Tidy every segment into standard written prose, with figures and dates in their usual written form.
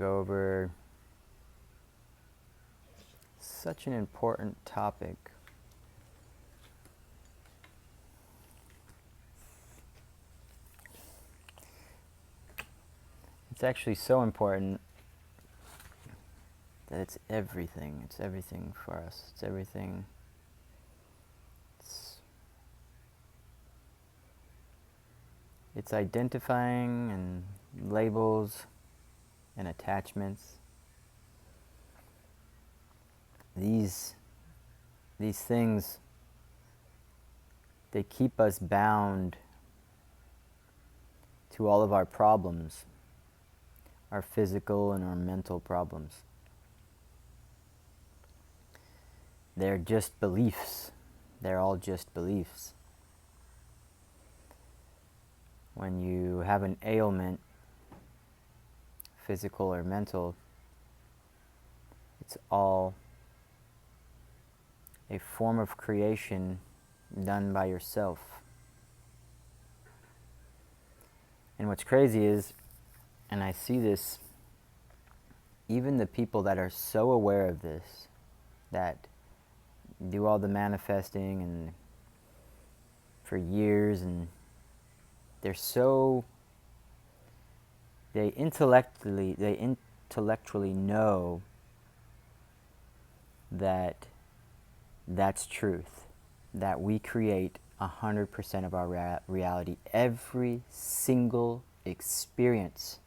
go over such an important topic. It's actually so important that it's everything. It's everything for us. It's everything. It's identifying and labels and attachments. These things, they keep us bound to all of our problems, our physical and our mental problems. They're just beliefs. They're all just beliefs. When you have an ailment, physical or mental, it's all a form of creation done by yourself. And what's crazy is, and I see this, even the people that are so aware of this, that do all the manifesting and for years, and they intellectually know that that's truth, that we create 100% of our reality. Every single experience,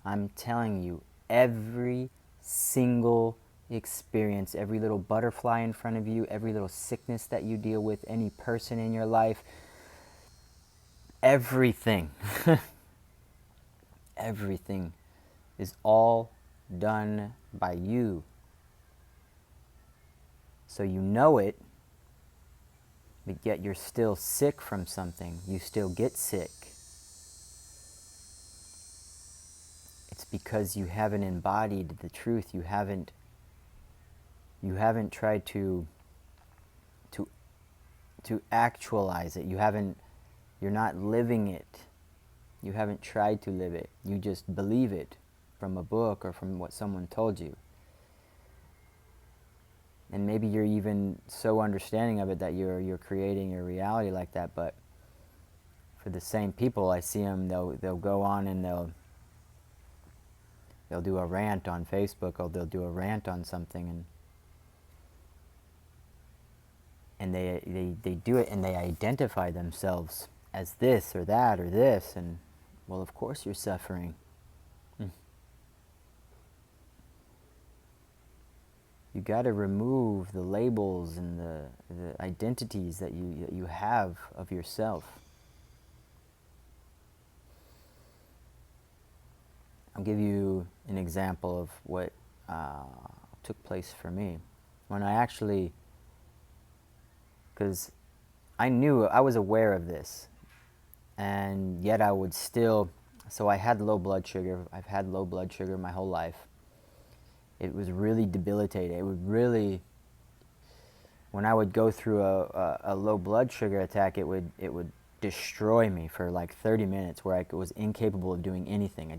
I'm telling you, every single experience, every little butterfly in front of you, every little sickness that you deal with, any person in your life, everything, everything is all done by you. So you know it, but yet you're still sick from something. You still get sick. It's because you haven't embodied the truth. You haven't tried to actualize it. You're not living it. You haven't tried to live it. You just believe it from a book or from what someone told you. And maybe you're even so understanding of it that you're creating your reality like that. But for the same people, I see them, they'll go on and they'll do a rant on Facebook, or they'll do a rant on something, and they do it, and they identify themselves as this or that or this, and well, of course you're suffering. You got to remove the labels and the identities that you have of yourself. I'll give you an example of what took place for me. When I actually, because I knew, I was aware of this, and yet I would still, so I had low blood sugar. I've had low blood sugar my whole life. It was really debilitating. It would really, when I would go through a low blood sugar attack, it would destroy me for like 30 minutes, where I was incapable of doing anything.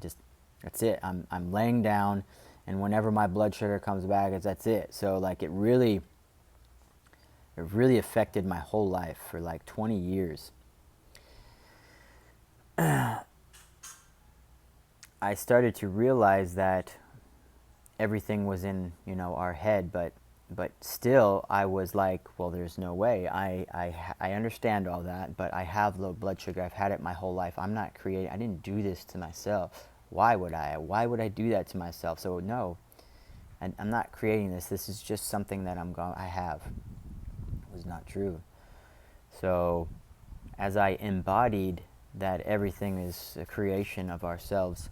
That's it. I'm laying down, and whenever my blood sugar comes back, that's it. So like it really affected my whole life for like 20 years. I started to realize that everything was in, our head, but still I was like, well, there's no way. I understand all that, but I have low blood sugar. I've had it my whole life. I'm not creating. I didn't do this to myself. Why would I? Why would I do that to myself? So no, I'm not creating this. This is just something that I have. It was not true. So as I embodied that everything is a creation of ourselves,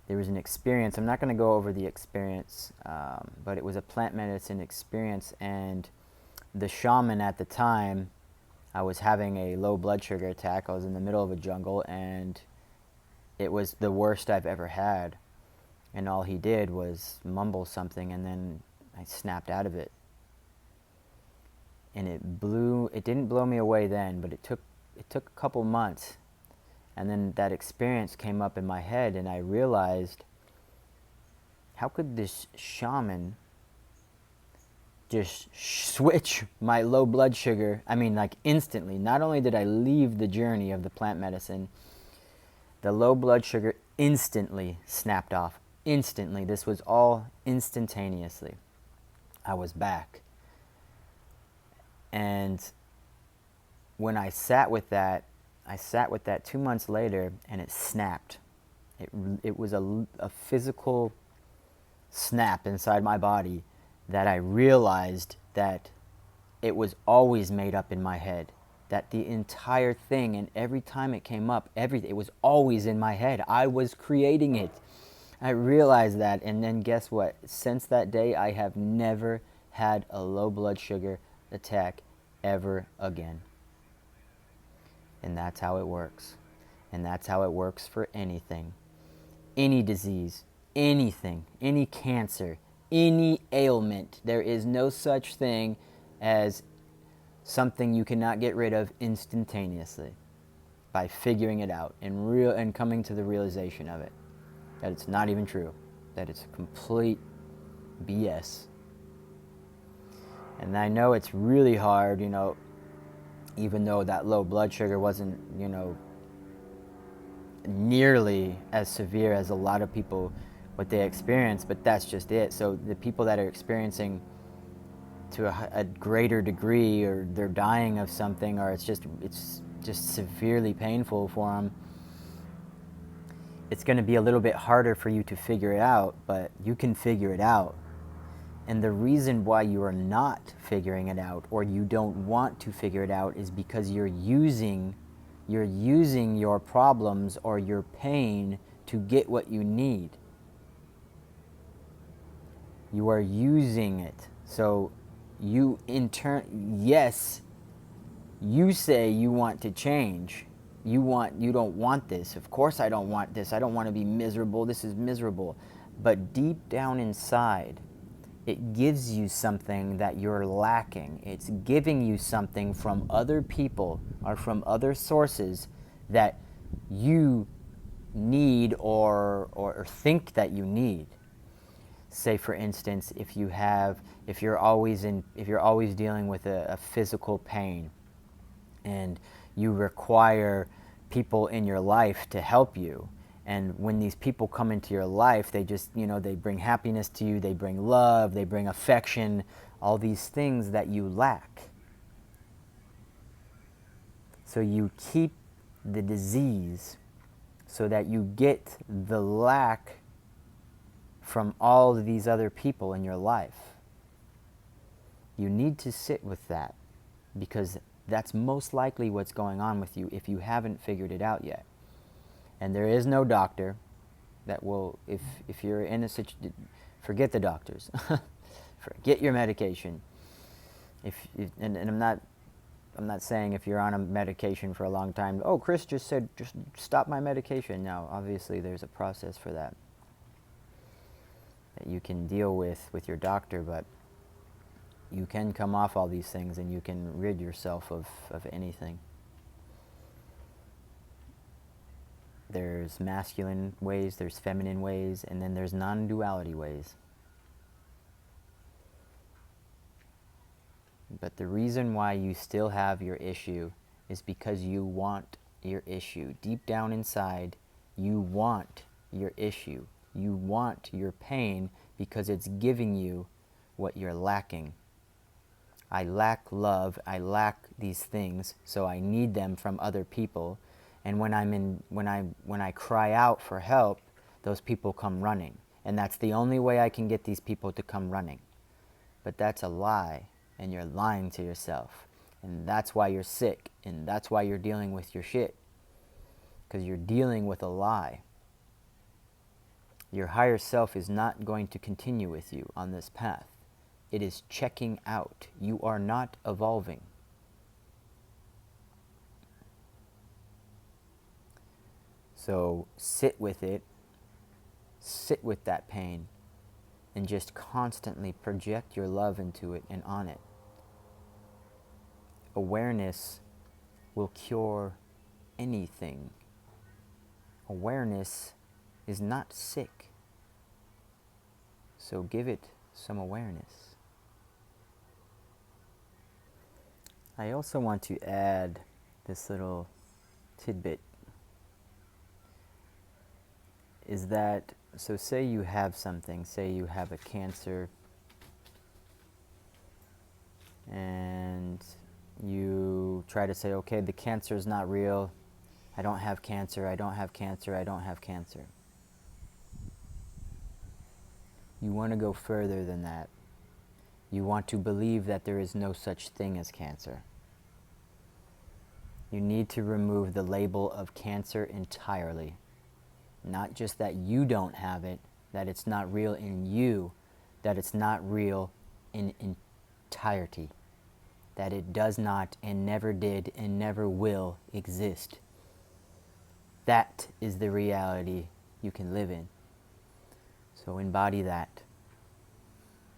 there was an experience. I'm not going to go over the experience, but it was a plant medicine experience, and the shaman at the time, I was having a low blood sugar attack. I was in the middle of a jungle, and it was the worst I've ever had. And all he did was mumble something, and then I snapped out of it. And it didn't blow me away then, but it took a couple months. And then that experience came up in my head, and I realized how could this shaman just switch my low blood sugar? I mean, like instantly. Not only did I leave the journey of the plant medicine, the low blood sugar instantly snapped off. Instantly. This was all instantaneously. I was back. And when I sat with that 2 months later, and it snapped. It was a physical snap inside my body that I realized that it was always made up in my head. That the entire thing, and every time it came up, it was always in my head. I was creating it. I realized that, and then guess what? Since that day, I have never had a low blood sugar attack ever again. And that's how it works. And that's how it works for anything. Any disease, anything, any cancer, any ailment. There is no such thing as something you cannot get rid of instantaneously by figuring it out and coming to the realization of it. That it's not even true. That it's complete BS. And I know it's really hard, even though that low blood sugar wasn't, nearly as severe as a lot of people what they experience, but that's just it. So the people that are experiencing to a greater degree, or they're dying of something, or it's just severely painful for them, it's going to be a little bit harder for you to figure it out, but you can figure it out. And the reason why you are not figuring it out, or you don't want to figure it out, is because you're using your problems or your pain to get what you need. You are using it. So you in turn, yes, you say you want to change. You don't want this. Of course I don't want this. I don't want to be miserable. This is miserable. But deep down inside, it gives you something that you're lacking. It's giving you something from other people or from other sources that you need or think that you need. Say, for instance, if you're always dealing with a physical pain, and you require people in your life to help you. And when these people come into your life, they just, they bring happiness to you, they bring love, they bring affection, all these things that you lack. So you keep the disease so that you get the lack from all of these other people in your life. You need to sit with that, because that's most likely what's going on with you if you haven't figured it out yet. And there is no doctor that will, if you're in a situation, forget the doctors. Forget your medication. And I'm not saying if you're on a medication for a long time, oh, Chris just said, just stop my medication. No, obviously there's a process for that you can deal with your doctor, but you can come off all these things and you can rid yourself of anything. There's masculine ways, there's feminine ways, and then there's non-duality ways. But the reason why you still have your issue is because you want your issue. Deep down inside, you want your issue. You want your pain because it's giving you what you're lacking. I lack love, I lack these things, so I need them from other people. And when I cry out for help, those people come running. And that's the only way I can get these people to come running. But that's a lie, and you're lying to yourself. And that's why you're sick, and that's why you're dealing with your shit. Because you're dealing with a lie. Your higher self is not going to continue with you on this path. It is checking out. You are not evolving. So sit with it, sit with that pain, and just constantly project your love into it and on it. Awareness will cure anything. Awareness is not sick. So give it some awareness. I also want to add this little tidbit, is that, so say you have something, say you have a cancer, and you try to say, okay, the cancer is not real, I don't have cancer, I don't have cancer, I don't have cancer. You want to go further than that. You want to believe that there is no such thing as cancer. You need to remove the label of cancer entirely. Not just that you don't have it, that it's not real in you, that it's not real in entirety, that it does not and never did and never will exist. That is the reality you can live in. So embody that.